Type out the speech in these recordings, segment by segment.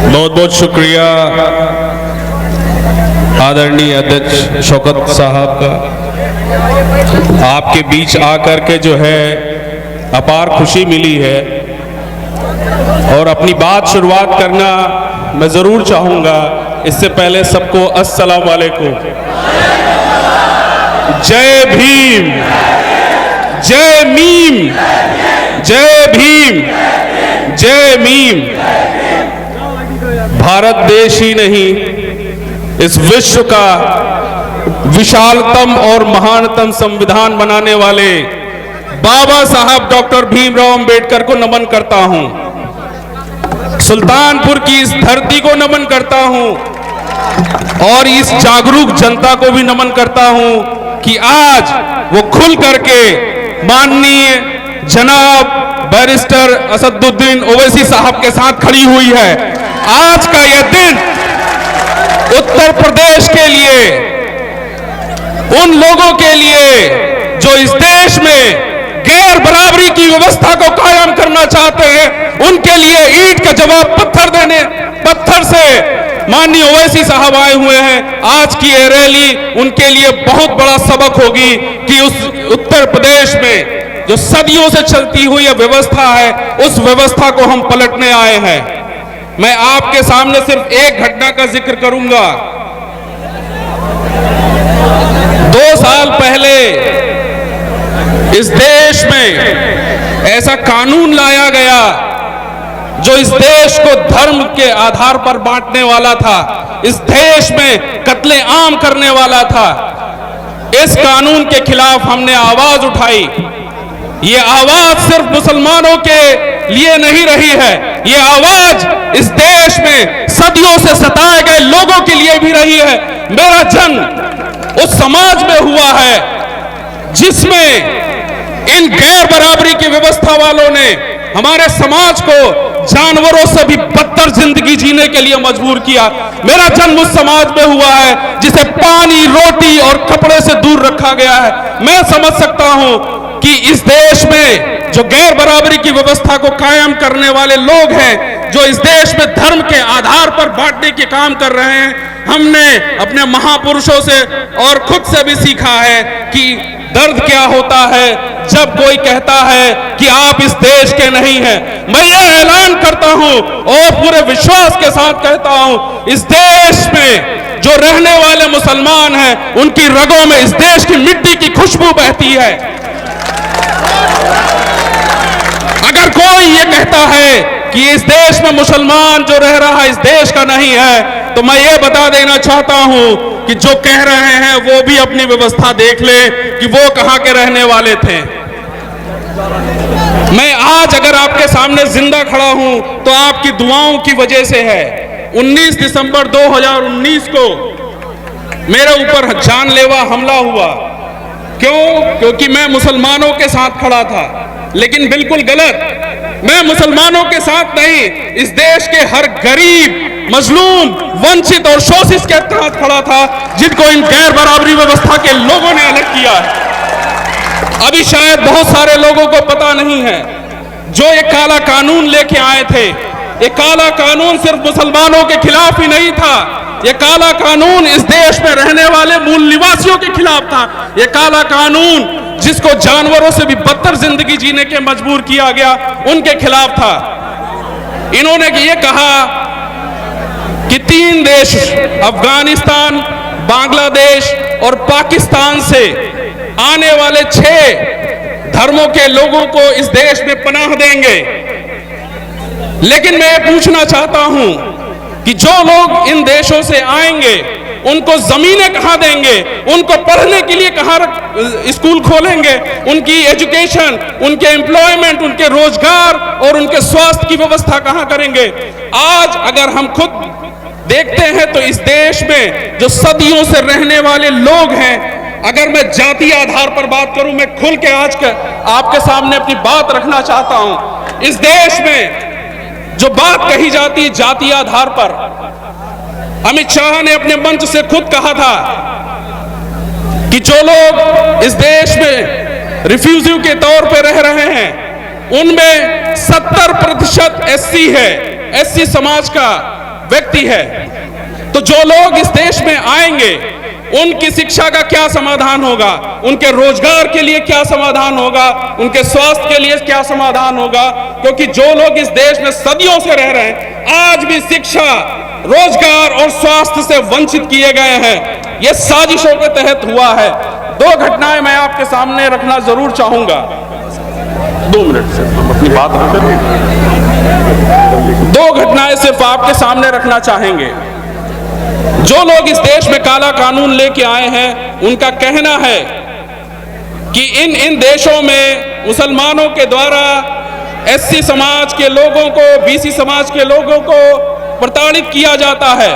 बहुत बहुत शुक्रिया आदरणीय अध्यक्ष शौकत साहब का। आपके बीच आकर के जो है अपार खुशी मिली है और अपनी बात शुरुआत करना मैं ज़रूर चाहूँगा। इससे पहले सबको अस्सलाम वालेकुम, जय भीम, जय मीम, जय भीम, जय मीम। भारत देश ही नहीं, इस विश्व का विशालतम और महानतम संविधान बनाने वाले बाबा साहब डॉक्टर भीमराव अंबेडकर को नमन करता हूं। सुल्तानपुर की इस धरती को नमन करता हूं और इस जागरूक जनता को भी नमन करता हूं कि आज वो खुल करके माननीय जनाब बैरिस्टर असदुद्दीन ओवैसी साहब के साथ खड़ी हुई है। आज का यह दिन उत्तर प्रदेश के लिए, उन लोगों के लिए जो इस देश में गैर बराबरी की व्यवस्था को कायम करना चाहते हैं, उनके लिए ईंट का जवाब पत्थर से माननीय ओवैसी साहब आए हुए हैं। आज की ये रैली उनके लिए बहुत बड़ा सबक होगी कि उस उत्तर प्रदेश में जो सदियों से चलती हुई व्यवस्था है, उस व्यवस्था को हम पलटने आए हैं। मैं आपके सामने सिर्फ एक घटना का जिक्र करूंगा। 2 साल पहले इस देश में ऐसा कानून लाया गया जो इस देश को धर्म के आधार पर बांटने वाला था, इस देश में कत्ले आम करने वाला था। इस कानून के खिलाफ हमने आवाज उठाई। ये आवाज सिर्फ मुसलमानों के लिए नहीं रही है, ये आवाज इस देश में सदियों से सताए गए लोगों के लिए भी रही है। मेरा जन्म उस समाज में हुआ है जिसमें इन गैर बराबरी की व्यवस्था वालों ने हमारे समाज को जानवरों से भी बदतर जिंदगी जीने के लिए मजबूर किया। मेरा जन्म उस समाज में हुआ है जिसे पानी, रोटी और कपड़े से दूर रखा गया है। मैं समझ सकता हूं कि इस देश में जो गैर बराबरी की व्यवस्था को कायम करने वाले लोग हैं, जो इस देश में धर्म के आधार पर बांटने के काम कर रहे हैं, हमने अपने महापुरुषों से और खुद से भी सीखा है कि दर्द क्या होता है जब कोई कहता है कि आप इस देश के नहीं हैं। मैं ये ऐलान करता हूं और पूरे विश्वास के साथ कहता हूं, इस देश में जो रहने वाले मुसलमान हैं, उनकी रगों में इस देश की मिट्टी की खुशबू बहती है। अगर कोई ये कहता है कि इस देश में मुसलमान जो रह रहा है इस देश का नहीं है, तो मैं ये बता देना चाहता हूं कि जो कह रहे हैं वो भी अपनी व्यवस्था देख ले कि वो कहां के रहने वाले थे। मैं आज अगर आपके सामने जिंदा खड़ा हूं तो आपकी दुआओं की वजह से है। 19 दिसंबर 2019 को मेरे ऊपर जानलेवा हमला हुआ। क्योंकि मैं मुसलमानों के साथ खड़ा था, लेकिन बिल्कुल गलत। मैं मुसलमानों के साथ नहीं, इस देश के हर गरीब, मजलूम, वंचित और शोषित के साथ खड़ा था, जिनको इन गैर बराबरी व्यवस्था के लोगों ने अलग किया है। अभी शायद बहुत सारे लोगों को पता नहीं है, जो ये काला कानून लेके आए थे, ये काला कानून सिर्फ मुसलमानों के खिलाफ ही नहीं था, ये काला कानून इस देश में रहने वाले मूल निवासियों के खिलाफ था। ये काला कानून जिसको जानवरों से भी बदतर जिंदगी जीने के मजबूर किया गया, उनके खिलाफ था। इन्होंने ये कहा कि 3 देश, अफगानिस्तान, बांग्लादेश और पाकिस्तान से आने वाले 6 धर्मों के लोगों को इस देश में पनाह देंगे। लेकिन मैं पूछना चाहता हूं कि जो लोग इन देशों से आएंगे, उनको जमीनें कहां देंगे, उनको पढ़ने के लिए कहां स्कूल खोलेंगे, उनकी एजुकेशन, उनके एम्प्लॉयमेंट, उनके रोजगार और उनके स्वास्थ्य की व्यवस्था कहां करेंगे। आज अगर हम खुद देखते हैं तो इस देश में जो सदियों से रहने वाले लोग हैं, अगर मैं जातीय आधार पर बात करूं, मैं खुल के आज आपके सामने अपनी बात रखना चाहता हूं। इस देश में जो बात कही जाती है जातीय आधार पर, अमित शाह ने अपने मंच से खुद कहा था कि जो लोग इस देश में रिफ्यूजी के तौर पर रह रहे हैं, उनमें 70% एससी है, एससी समाज का व्यक्ति है। तो जो लोग इस देश में आएंगे उनकी शिक्षा का क्या समाधान होगा, उनके रोजगार के लिए क्या समाधान होगा, उनके स्वास्थ्य के लिए क्या समाधान होगा, क्योंकि जो लोग इस देश में सदियों से रह रहे हैं आज भी शिक्षा, रोजगार और स्वास्थ्य से वंचित किए गए हैं। यह साजिशों के तहत हुआ है। दो घटनाएं मैं आपके सामने रखना जरूर चाहूंगा। 2 मिनट से हम अपनी बात रखें। 2 घटनाएं सिर्फ आपके सामने रखना चाहेंगे। जो लोग इस देश में काला कानून लेके आए हैं उनका कहना है कि इन देशों में मुसलमानों के द्वारा एससी समाज के लोगों को, बीसी समाज के लोगों को प्रताड़ित किया जाता है।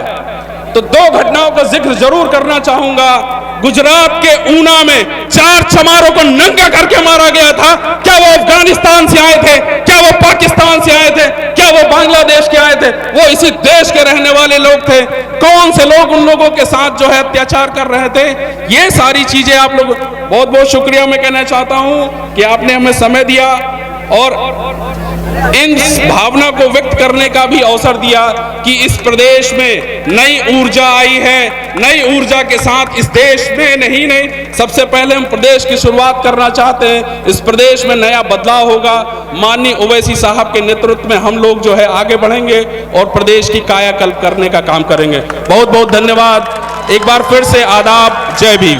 तो 2 घटनाओं का जिक्र जरूर करना चाहूंगा। गुजरात के ऊना में 4 चमारों को नंगा करके मारा गया था। क्या वो अफगानिस्तान से आए थे? क्या वो पाकिस्तान से आए थे? क्या वो बांग्लादेश के आए थे? वो इसी देश के रहने वाले लोग थे। कौन से लोग उन लोगों के साथ जो है अत्याचार कर रहे थे? ये सारी चीजें आप लोग, बहुत बहुत शुक्रिया मैं कहना चाहता हूं कि आपने हमें समय दिया और इन भावना को व्यक्त करने का भी अवसर दिया कि इस प्रदेश में नई ऊर्जा आई है। नई ऊर्जा के साथ इस देश में नहीं, सबसे पहले हम प्रदेश की शुरुआत करना चाहते हैं। इस प्रदेश में नया बदलाव होगा। माननीय ओवैसी साहब के नेतृत्व में हम लोग जो है आगे बढ़ेंगे और प्रदेश की कायाकल्प करने का काम करेंगे। बहुत बहुत धन्यवाद। एक बार फिर से आदाब। जय भीम।